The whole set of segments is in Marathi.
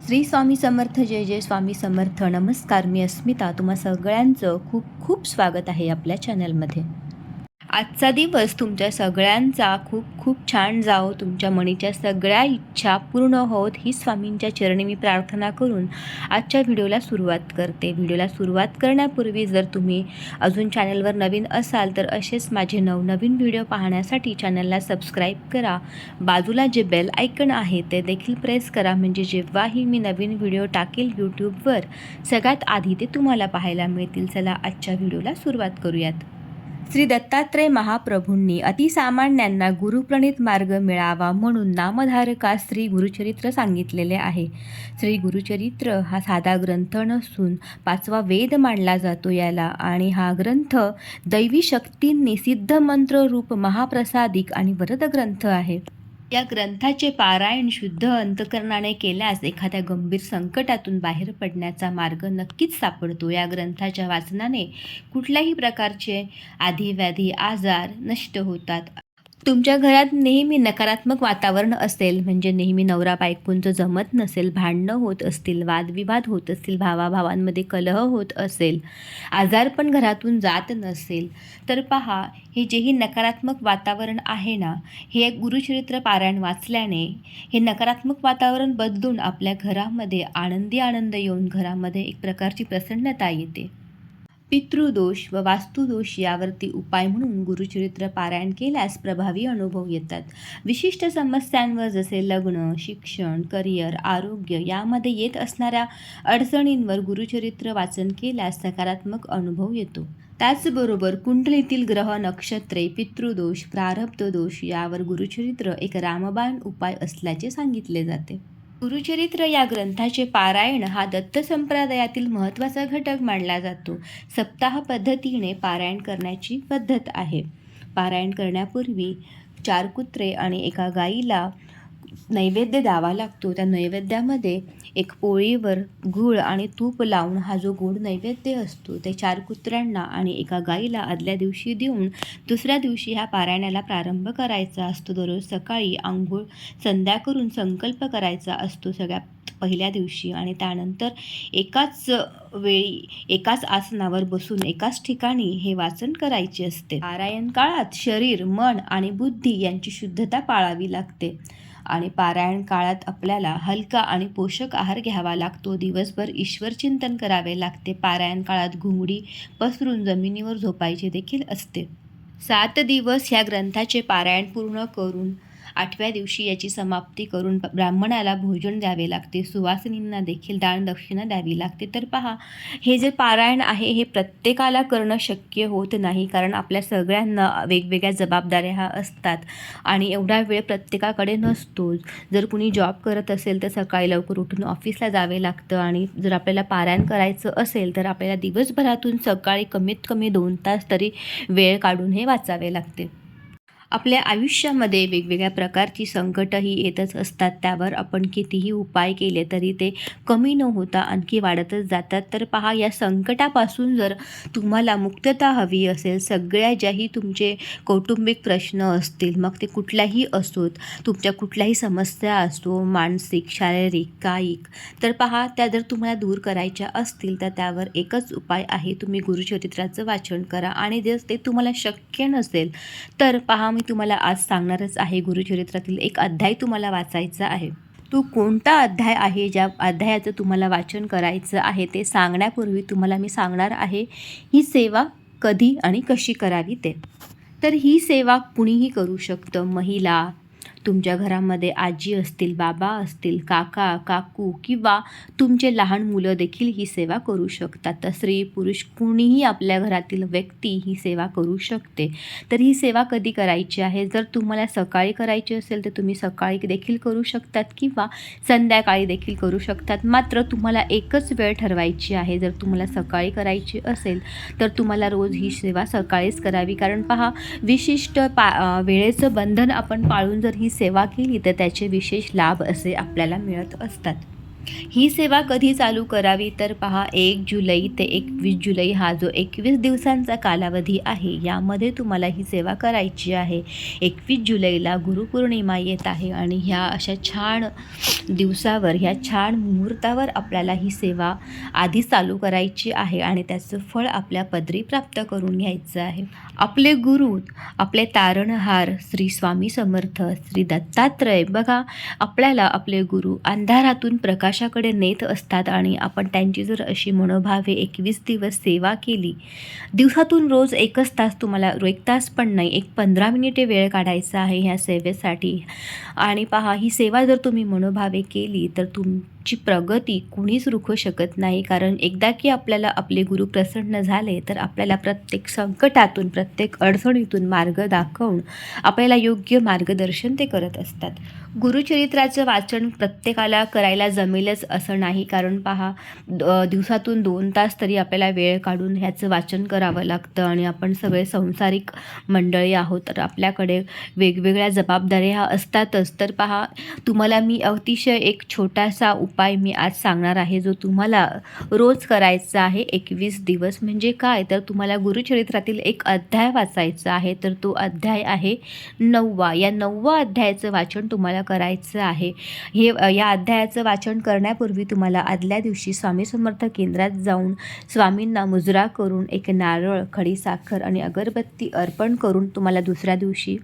श्री स्वामी समर्थ. जय जय स्वामी समर्थ. नमस्कार, मी अस्मिता. तुम्हा सगळ्यांचं खूप खूप स्वागत आहे आपल्या चॅनलमध्ये. आजचा दिवस तुमच्या सगळ्यांचा खूप खूप छान जाओ. तुमच्या मनाच्या सगळ्या इच्छा पूर्ण होत ही स्वामींच्या चरणी मी प्रार्थना करून आजच्या व्हिडिओला सुरुवात करते. व्हिडिओला सुरुवात करण्यापूर्वी जर तुम्ही अजून चॅनलवर नवीन असाल तर असेच माझे नवनवीन व्हिडिओ पाहण्यासाठी चॅनलला सबस्क्राईब करा. बाजूला जे बेल आयकन आहे ते देखील प्रेस करा, म्हणजे जेव्हाही मी नवीन व्हिडिओ टाकेल यूट्यूबवर सगळ्यात आधी ते तुम्हाला पाहायला मिळतील. चला आजच्या व्हिडिओला सुरुवात करूयात. श्री दत्तात्रय महाप्रभूंनी अतिसामान्यांना गुरुप्रणित मार्ग मिळावा म्हणून नामधारकास श्री गुरुचरित्र सांगितलेले आहे. श्री गुरुचरित्र हा साधा ग्रंथ नसून 5वा वेद मानला जातो याला, आणि हा ग्रंथ दैवी शक्तींनी सिद्ध मंत्र रूप महाप्रसादिक आणि वरद ग्रंथ आहे. या ग्रंथाचे पारायण शुद्ध अंतकरणाने केल्यास एखाद्या गंभीर संकटातून बाहेर पडण्याचा मार्ग नक्कीच सापडतो. या ग्रंथाच्या वाचनाने कुठल्याही प्रकारचे आधी-व्याधी आजार नष्ट होतात. तुमच्या घरात नेहमी नकारात्मक वातावरण असेल, म्हणजे नेहमी नवरा बायकोंचं जमत नसेल, भांडणं होत असतील, वादविवाद होत असतील, भावाभावांमध्ये कलह होत असेल, आजार पण घरातून जात नसेल, तर पहा, हे जेही नकारात्मक वातावरण आहे ना, हे गुरुचरित्र पारायण वाचल्याने हे नकारात्मक वातावरण बदलून आपल्या घरामध्ये आनंद येऊन घरामध्ये एक प्रकारची प्रसन्नता येते. पितृदोष व वास्तुदोष यावरती उपाय म्हणून गुरुचरित्र पारायण केल्यास प्रभावी अनुभव येतात. विशिष्ट समस्यांवर जसे लग्न, शिक्षण, करिअर, आरोग्य यामध्ये येत असणाऱ्या अडचणींवर गुरुचरित्र वाचन केल्यास सकारात्मक अनुभव येतो. त्याचबरोबर कुंडलीतील ग्रह, नक्षत्रे, पितृदोष, प्रारब्ध दोष यावर गुरुचरित्र एक रामबाण उपाय असल्याचे सांगितले जाते. गुरुचरित्र या ग्रंथाचे पारायण हा दत्त संप्रदायातील महत्त्वाचा घटक मानला जातो. सप्ताह पद्धतीने पारायण करण्याची पद्धत आहे. पारायण करण्यापूर्वी 4 कुत्रे आणि एका गाईला नैवेद्य द्यावा लागतो. त्या नैवेद्यामध्ये एक पोळीवर गूळ आणि तूप लावून हा जो गोड नैवेद्य असतो ते 4 कुत्र्यांना आणि एका गाईला आदल्या दिवशी देऊन दुसऱ्या दिवशी ह्या पारायणाला प्रारंभ करायचा असतो. दररोज सकाळी आंघोळ संध्या करून संकल्प करायचा असतो सगळ्यात पहिल्या दिवशी, आणि त्यानंतर एकाच वेळी एकाच आसनावर बसून एकाच ठिकाणी हे वाचन करायचे असते. पारायण काळात शरीर, मन आणि बुद्धी यांची शुद्धता पाळावी लागते, आणि पारायण काळात आपल्याला हलका आणि पोषक आहार घ्यावा लागतो. दिवसभर ईश्वर चिंतन करावे लागते. पारायण काळात घुंगडी पसरून जमिनीवर झोपायचे देखील असते. 7 दिवस ह्या ग्रंथाचे पारायण पूर्ण करून 8व्या दिवशी याची समाप्ती करून ब्राह्मणाला भोजन द्यावे लागते. सुवासिनींना देखील दान दक्षिणा द्यावी लागते. तर पहा, हे जे पारायण आहे हे प्रत्येकाला करणं शक्य होत नाही, कारण आपल्या सगळ्यांना वेगवेगळ्या जबाबदाऱ्या ह्या असतात आणि एवढा वेळ प्रत्येकाकडे नसतो. जर कुणी जॉब करत असेल तर सकाळी लवकर उठून ऑफिसला जावे लागतं, आणि जर आपल्याला पारायण करायचं असेल तर आपल्याला दिवसभरातून सकाळी कमीत कमी 2 तास तरी वेळ काढून हे वाचावे लागते. आपल्या आयुष्यामध्ये वेगवेगळ्या प्रकारची संकटही येतच असतात. त्यावर आपण कितीही उपाय केले तरी ते कमी न होता आणखी वाढतच जातात. तर पहा, या संकटापासून जर तुम्हाला मुक्तता हवी असेल, सगळ्या ज्याही तुमचे कौटुंबिक प्रश्न असतील, मग ते कुठल्याही असोत, तुमच्या कुठल्याही समस्या असो, मानसिक, शारीरिक, कायिक, तर पहा, त्या जर तुम्हाला दूर करायच्या असतील तर त्यावर एकच उपाय आहे. तुम्ही गुरुचरित्राचं वाचन करा, आणि जर ते तुम्हाला शक्य नसेल तर पहा, मी तुम्हाला आज सांगणारच आहे. गुरुचरित्रातील एक अध्याय तुम्हाला वाचायचा आहे. तो कोणता अध्याय आहे, ज्या अध्यायाचं तुम्हाला वाचन करायचं आहे ते सांगण्यापूर्वी तुम्हाला मी सांगणार आहे ही सेवा कधी आणि कशी करावी ते. तर ही सेवा कुणीही करू शकतं. महिला, तुमच्या घरामध्ये आजी असतील, बाबा असतील, काका, काकू किंवा तुमचे लहान मुलं देखील ही सेवा करू शकतात. तर स्त्री, पुरुष कुणीही आपल्या घरातील व्यक्ती ही सेवा करू शकते. तर ही सेवा कधी करायची आहे? जर तुम्हाला सकाळी करायची असेल तर तुम्ही सकाळी देखील करू शकतात किंवा संध्याकाळी देखील करू शकतात. मात्र तुम्हाला एकच वेळ ठरवायची आहे. जर तुम्हाला सकाळी करायची असेल तर तुम्हाला रोज ही सेवा सकाळीच करावी, कारण पहा, विशिष्ट वेळेचं बंधन आपण पाळून जर ही सेवा केली तर त्याचे विशेष लाभ असे आपल्याला मिळत असतात. ही सेवा कधी चालू करावी तर पहा 1 जुलै ते 21 जुलै हा जो 21 दिवसांचा कालावधी आहे यामध्ये तुम्हाला ही सेवा करायची आहे. 21 जुलैला गुरुपौर्णिमा येत आहे आणि ह्या अशा छान दिवसावर ह्या छान मुहूर्तावर आपल्याला ही सेवा आधी चालू करायची आहे आणि त्याचं फळ आपल्या पदरी प्राप्त करून घ्यायचं आहे. आपले गुरु आपले तारणहार श्री स्वामी समर्थ श्री दत्तात्रय बघा आपल्याला आपले गुरु अंधारातून प्रकाशाकडे नेत असतात आणि आपण त्यांची जर अशी मनोभावे 21 दिवस सेवा केली, दिवसातून रोज 1च तास तुम्हाला 1 तास पण नाही 15 मिनिटे वेळ काढायचा आहे ह्या सेवेसाठी. आणि पहा ही सेवा जर तुम्ही मनोभावे केली तर तुमची प्रगती कुणीच रोखू शकत नाही, कारण एकदा की आपल्याला आपले गुरु प्रसन्न झाले तर आपल्याला प्रत्येक संकटातून प्रत्येक अडचणीतून मार्ग दाखवून आपल्याला योग्य मार्गदर्शन ते करत असतात. गुरुचरित्राचं वाचन प्रत्येकाला करायला जमेलच असं नाही, कारण पहा दिवसातून 2 तास तरी आपल्याला वेळ काढून ह्याचं वाचन करावं लागतं आणि आपण सगळे संसारिक मंडळी आहोत तर आपल्याकडे वेगवेगळ्या जबाबदाऱ्या असतातच. तर पहा तुम्हाला मी अतिशय एक छोटासा उपाय मी आज सांगणार आहे जो तुम्हाला रोज करायचा आहे 21 दिवस. म्हणजे काय तर तुम्हाला गुरुचरित्रातील एक अध्याय वाचायचा आहे, तर तो अध्याय आहे 9वा. या 9वा अध्यायाचं वाचन तुम्हाला करायचं आहे. या अध्यायाचं वाचन करण्यापूर्वी तुम्हाला आदल्या दिवशी स्वामी समर्थ केंद्रात जाऊन स्वामींना मुजरा करून एक नारळ, खडी साखर आणि अगरबत्ती अर्पण करून तुम्हाला दुसऱ्या दिवशी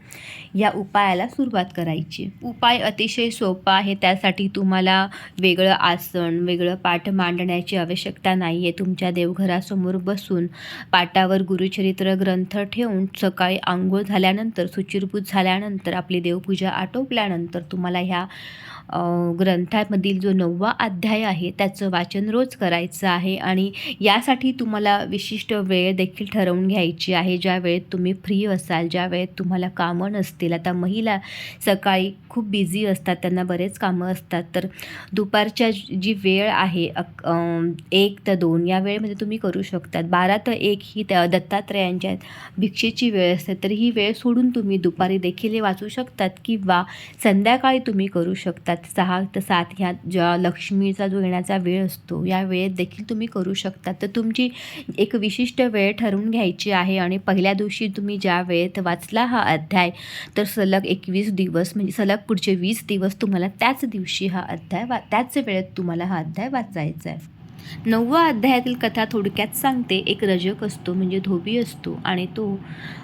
या उपायाला सुरुवात करायची. उपाय अतिशय सोपा आहे. त्यासाठी तुम्हाला वेगळं आसन, वेगळं पाठ मांडण्याची आवश्यकता नाही आहे. तुमच्या देवघरासमोर बसून पाटावर गुरुचरित्र ग्रंथ ठेवून सकाळी आंघोळ झाल्यानंतर, शुचिर्भूत झाल्यानंतर, आपली देवपूजा आटोपल्यानंतर तुम्हाला ह्या ग्रंथामधील जो 9वा अध्याय आहे त्याचं वाचन रोज करायचं आहे. आणि यासाठी तुम्हाला विशिष्ट वेळ देखील ठरवून घ्यायची आहे, ज्या वेळेत तुम्ही फ्री असाल, ज्या वेळेत तुम्हाला कामं नसतील. आता महिला सकाळी खूप बिझी असतात, त्यांना बरेच कामं असतात, तर दुपारच्या जी वेळ आहे 1 ते 2 या वेळेमध्ये तुम्ही करू शकतात. 12 ते 1 ही त्या दत्तात्रयांच्या भिक्षेची वेळ असते, तर ही वेळ सोडून तुम्ही दुपारी देखील हे वाचू शकतात किंवा संध्याकाळी तुम्ही करू शकतात. 6 ते 7 ह्या ज्या लक्ष्मीचा जो येण्याचा वेळ असतो या वेळेत देखील तुम्ही करू शकता. तर तुमची एक विशिष्ट वेळ ठरवून घ्यायची आहे आणि पहिल्या दिवशी तुम्ही ज्या वेळेत वाचला हा अध्याय तर सलग 21 दिवस म्हणजे सलग पुढचे 20 दिवस तुम्हाला त्याच दिवशी हा अध्याय त्याच वेळेत तुम्हाला हा अध्याय वाचायचा आहे. 9वा अध्यायातील कथा थोडक्यात सांगते. एक रजक असतो म्हणजे धोबी असतो आणि तो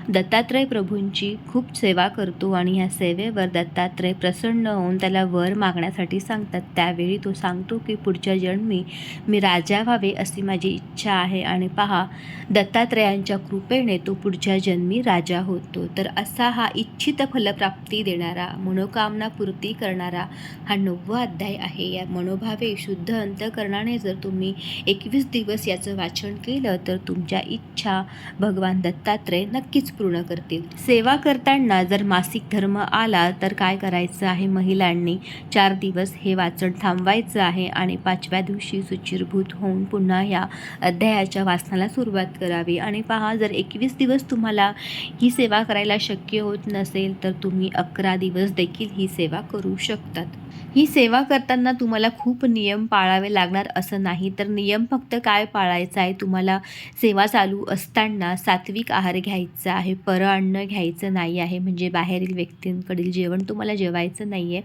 दत्तात्रय प्रभूंची खूप सेवा करतो आणि ह्या सेवेवर दत्तात्रय प्रसन्न होऊन त्याला वर मागण्यासाठी सांगतात. त्यावेळी तो सांगतो की पुढच्या जन्मी मी राजा व्हावे अशी माझी इच्छा आहे आणि पहा दत्तात्रयांच्या कृपेने तो पुढच्या जन्मी राजा होतो. तर असा हा इच्छित फलप्राप्ती देणारा, मनोकामना पूर्ती करणारा हा 9वा अध्याय आहे. या मनोभावे शुद्ध अंतःकरणाने जर तुम्ही 21 दिवस याचं वाचन केलं तर तुमच्या इच्छा भगवान दत्तात्रय नक्कीच पूर्ण करतील. सेवा करताना जर मासिक धर्म आला तर काय करायचं आहे, महिलांनी 4 दिवस हे वाचन थांबवायचं आहे आणि 5व्या दिवशी शुचिर्भूत होऊन पुन्हा या अध्यायाच्या वाचनाला सुरुवात करावी. आणि पहा जर 21 दिवस तुम्हाला ही सेवा करायला शक्य होत नसेल तर तुम्ही 11 दिवस देखील ही सेवा करू शकतात. ही सेवा करताना तुम्हाला खूप नियम पाळावे लागणार असं नाही, तर नियम फक्त काय पाळायचा आहे, तुम्हाला सेवा चालू असताना सात्विक आहार घ्यायचा आहे, परअन्न घ्यायचं नाही आहे, म्हणजे बाहेरील व्यक्तींकडील जेवण तुम्हाला जेवायचं नाही आहे.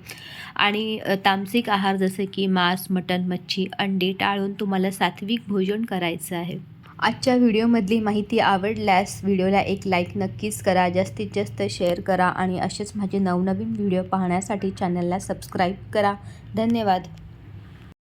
आणि तामसिक आहार जसे की मांस, मटण, मच्छी, अंडी टाळून तुम्हाला सात्विक भोजन करायचं आहे. आजच्या व्हिडिओमधली माहिती आवडल्यास व्हिडिओला एक लाईक नक्कीच करा, जास्तीत जास्त शेअर करा आणि असेच माझे नवनवीन व्हिडिओ पाहण्यासाठी चॅनलला सबस्क्राईब करा. धन्यवाद.